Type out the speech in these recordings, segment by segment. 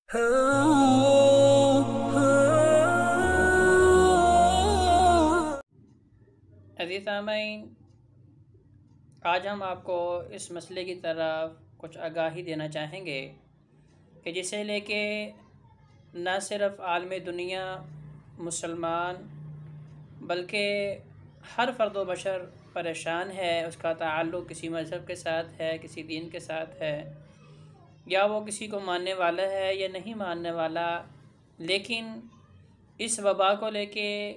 अज़ीज़ सामईन, आज हम आपको इस मसले की तरफ कुछ आगाही देना चाहेंगे कि जिसे लेके न सिर्फ़ आलम दुनिया मुसलमान बल्कि हर फ़र्द व बशर परेशान है। उसका ताल्लुक़ किसी मज़हब के साथ है, किसी दीन के साथ है, या वो किसी को मानने वाला है या नहीं मानने वाला। लेकिन इस वबा को लेके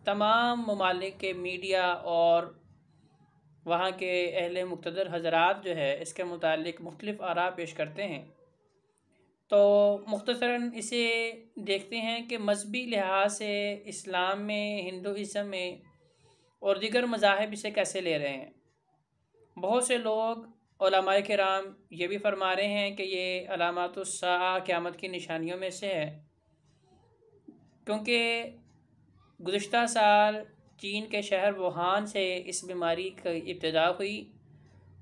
तमाम ममालिक के मीडिया और वहाँ के अहले मुक़्तदर हज़रात जो है इसके मुतालिक मुख्तलिफ़ आरा पेश करते हैं। तो मुख्तसरन इसे देखते हैं कि मज़हबी लिहाज से इस्लाम में, हिंदुइज़्म में और दीगर मज़ाहिब इसे कैसे ले रहे हैं। बहुत से लोग उलमाए किराम ये भी फरमा रहे हैं कि ये अलामातुस्साआ क़यामत की निशानियों में से है, क्योंकि गुज़िश्ता साल चीन के शहर वुहान से इस बीमारी की इब्तिदा हुई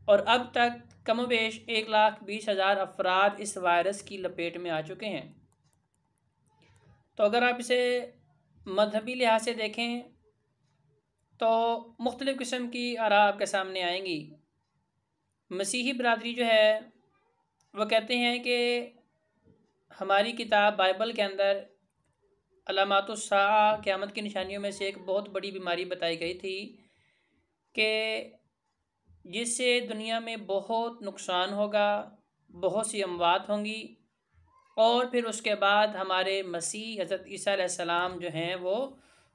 और अब तक कमोबेश 1,20,000 अफराद इस वायरस की लपेट में आ चुके हैं। तो अगर आप इसे मजहबी लिहाज से देखें तो मुख्तलिफ़ किस्म की आरा आपके सामने आएंगी। मसीही बरादरी जो है वह कहते हैं कि हमारी किताब बाइबल के अंदर अलामातुस्साआ क़यामत की निशानियों में से एक बहुत बड़ी बीमारी बताई गई थी कि जिससे दुनिया में बहुत नुकसान होगा, बहुत सी अमवात होंगी और फिर उसके बाद हमारे मसीह हज़रत ईसा अलैहिस्सलाम जो हैं वो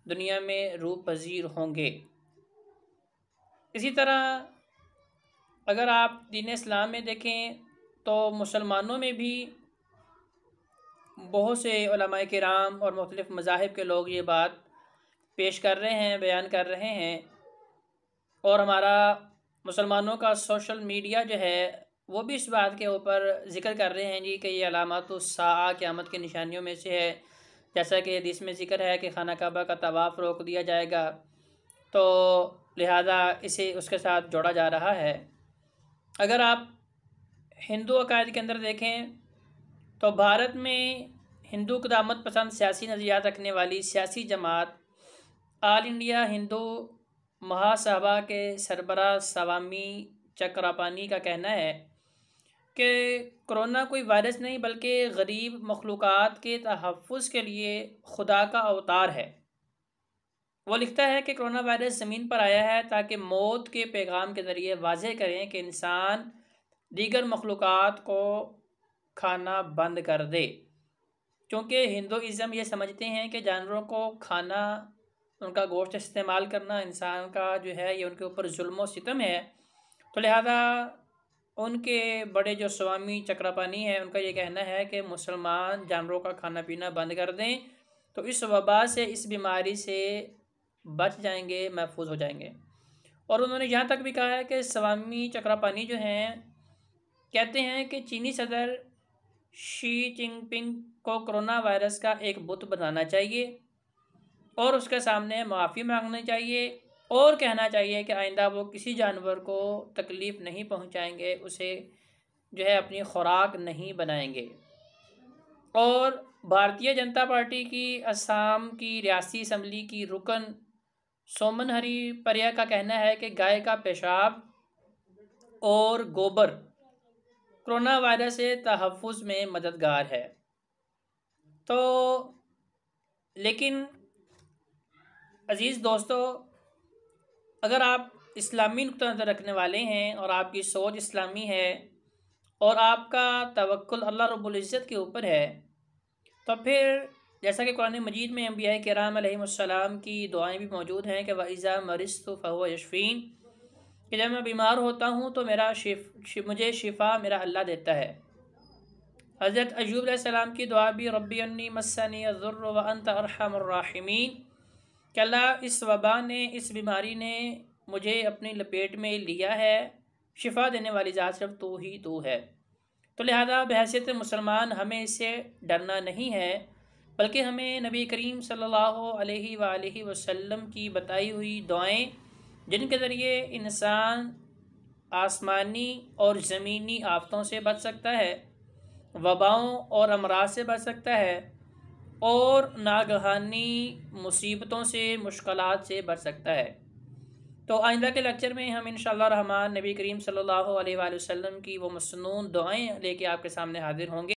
दुनिया में रूह पज़ीर होंगे। इसी तरह अगर आप दीन इस्लाम में देखें तो मुसलमानों में भी बहुत से उलमाए किराम और मुख्तलिफ़ मज़ाहिब के लोग ये बात पेश कर रहे हैं, बयान कर रहे हैं। और हमारा मुसलमानों का सोशल मीडिया जो है वो भी इस बात के ऊपर ज़िक्र कर रहे हैं जी कि ये अलामातुस्साआ क़यामत की निशानियों में से है। जैसा कि हदीस में ज़िक्र है कि खाना काबा का तवाफ़ रोक दिया जाएगा, तो लिहाजा इसे उसके साथ जोड़ा जा रहा है। अगर आप हिंदू अकायद के अंदर देखें तो भारत में हिंदू क़दामत पसंद सियासी नज़रियात रखने वाली सियासी जमात ऑल इंडिया हिंदू महासभा के सरबराह स्वामी चक्रपाणी का कहना है कि कोरोना कोई वायरस नहीं बल्कि गरीब मखलूक़ात के तहफ़्फ़ुज़ के लिए खुदा का अवतार है। वो लिखता है कि कोरोना वायरस ज़मीन पर आया है ताकि मौत के पैगाम के ज़रिए वाज़ेह करें कि इंसान दीगर मखलूक़ात को खाना बंद कर दे, क्योंकि हिंदुइज़्म ये समझते हैं कि जानवरों को खाना, उनका गोश्त इस्तेमाल करना इंसान का जो है ये उनके ऊपर जुल्म व सितम है। तो लिहाजा उनके बड़े जो स्वामी चक्रपाणी हैं उनका ये कहना है कि मुसलमान जानवरों का खाना पीना बंद कर दें तो इस वबा से, इस बीमारी से बच जाएंगे, महफूज हो जाएंगे। और उन्होंने यहाँ तक भी कहा है कि स्वामी चक्रपाणी जो हैं कहते हैं कि चीनी सदर शी जिनपिंग को कोरोना वायरस का एक बुत बनाना चाहिए और उसके सामने माफ़ी मांगनी चाहिए और कहना चाहिए कि आइंदा वो किसी जानवर को तकलीफ़ नहीं पहुंचाएंगे, उसे जो है अपनी खुराक नहीं बनाएंगे। और भारतीय जनता पार्टी की असम की रियासी असम्बली की रुकन सोमन हरिप्रिया का कहना है कि गाय का पेशाब और गोबर कोरोना वायरस से तहफ़्फ़ुज़ में मददगार है। तो लेकिन अज़ीज़ दोस्तों, अगर आप इस्लामी नुक्ता नज़र रखने वाले हैं और आपकी सोच इस्लामी है और आपका तवक्कुल अल्लाह रब्बुल इज़्ज़त के ऊपर है, तो फिर जैसा कि कुरान मजीद में अंबिया किराम अलैहिमुस्सलाम की दुआएं भी मौजूद हैं कि वइज़ा मरिज़्तु फ़हुव यशफ़ीन, कि जब मैं बीमार होता हूँ तो मुझे शिफ़ा मेरा अल्लाह देता है। हज़रत अय्यूब अलैहिस्सलाम की दुआ भी रब्बी अन्नी मस्सनी अज़्ज़ुर्रु व अंत अरहमुर राहिमीन, कि अल्लाह इस वबा ने, इस बीमारी ने मुझे अपनी लपेट में लिया है, शिफ़ा देने वाली ज़ात सिर्फ तू ही तू है। तो लिहाजा बहैसियत मुसलमान हमें इससे डरना नहीं है, बल्कि हमें नबी करीम सल्लल्लाहु अलैहि वसल्लम की बताई हुई दुआएं, जिनके ज़रिए इंसान आसमानी और ज़मीनी आफ़तों से बच सकता है, वबाओं और अमराज से बच सकता है और नागहानी मुसीबतों से, मुश्किलात से बच सकता है। तो आइंदा के लेक्चर में हम इंशाअल्लाह रहमान नबी करीम सल्लल्लाहु अलैहि वसल्लम की वो मसनून दुआएं लेके आपके सामने हाजिर होंगे।